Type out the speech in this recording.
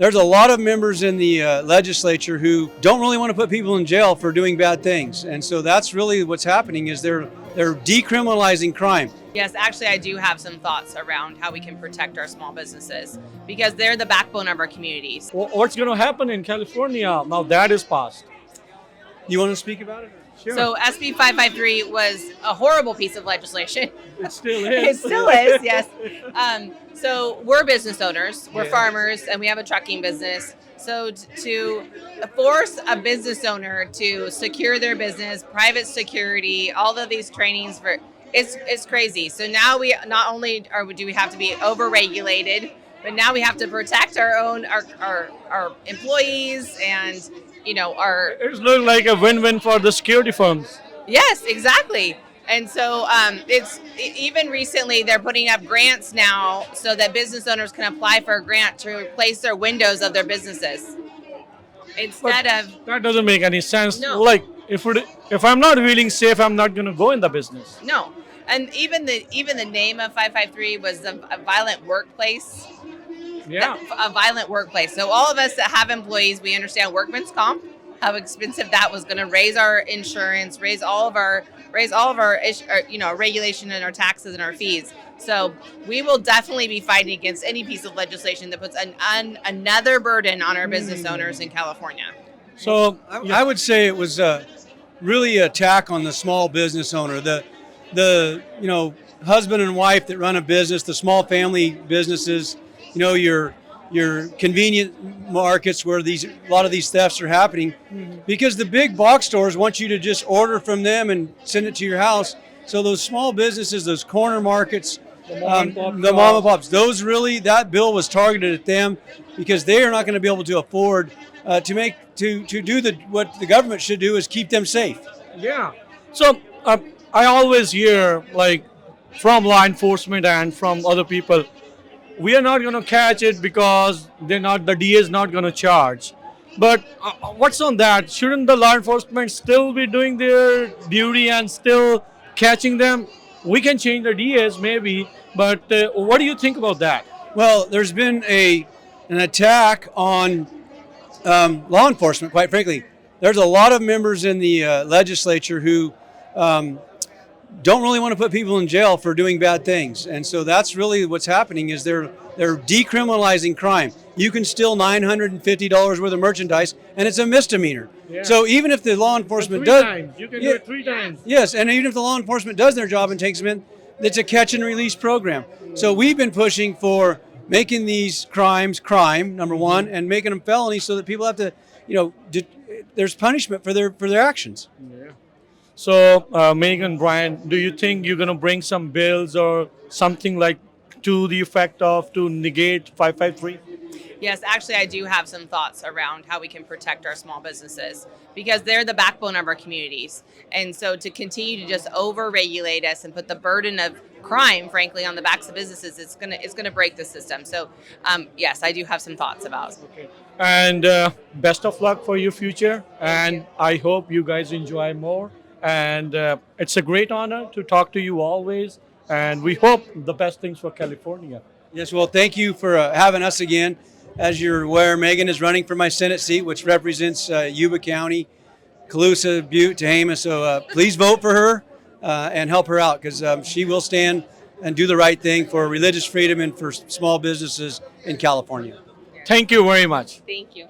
There's a lot of members in the legislature who don't really want to put people in jail for doing bad things. And so that's really what's happening is they're decriminalizing crime. Yes, actually, I do have some thoughts around how we can protect our small businesses because they're the backbone of our communities. What's going to happen in California now that is passed? You want to speak about it? Sure. So SB553 was a horrible piece of legislation. It still It is. still is, yes. So we're business owners, we're Yeah. farmers, and we have a trucking business. So to force a business owner to secure their business, private security, all of these trainings for it's crazy. So now we not only do we have to be overregulated, but now we have to protect our employees and our It's looking like a win-win for the security firms. yes, exactly. And so even recently they're putting up grants now so that business owners can apply for a grant to replace their windows of their businesses instead of That doesn't make any sense. No. Like if I'm not feeling safe, I'm not going to go in the business. no. And even the name of 553 was a violent workplace. Yeah. A violent workplace. So all of us that have employees, we understand workman's comp, how expensive that was going to raise our insurance, raise all of our regulation and our taxes and our fees. So we will definitely be fighting against any piece of legislation that puts another burden on our business owners in California. So I would say it was really an attack on the small business owner, the husband and wife that run a business, the small family businesses, your convenient markets where a lot of these thefts are happening, because the big box stores want you to just order from them and send it to your house. So those small businesses, those corner markets, the mom and pops, that bill was targeted at them because they are not going to be able to afford to do what the government should do is keep them safe. yeah. So I always hear from law enforcement and from other people, we are not going to catch it because the DA is not going to charge. But what's on that? Shouldn't the law enforcement still be doing their duty and still catching them? We can change the DAs maybe, but what do you think about that? Well, there's been an attack on law enforcement, quite frankly. There's a lot of members in the legislature who don't really want to put people in jail for doing bad things. And so that's really what's happening is they're decriminalizing crime. You can steal $950 worth of merchandise and it's a misdemeanor. Yeah. So even if the law enforcement Three does times. You can do it 3 times. Yes, and even if the law enforcement does their job and takes them in, it's a catch and release program. So we've been pushing for making these crimes crime, number one, and making them felonies so that people have to, there's punishment for their actions. Yeah. So, Megan, Brian, do you think you're going to bring some bills or something like to the effect of to negate 553? Yes, actually, I do have some thoughts around how we can protect our small businesses because they're the backbone of our communities. And so to continue to just over-regulate us and put the burden of crime, frankly, on the backs of businesses, it's gonna break the system. So, yes, I do have some thoughts about. Okay. And best of luck for your future. And I hope you guys enjoy more. And it's a great honor to talk to you always. And we hope the best things for California. Yes, well, thank you for having us again. As you're aware, Megan is running for my Senate seat, which represents Yuba County, Colusa, Butte, Tehama. So please vote for her and help her out because she will stand and do the right thing for religious freedom and for small businesses in California. Thank you very much. Thank you.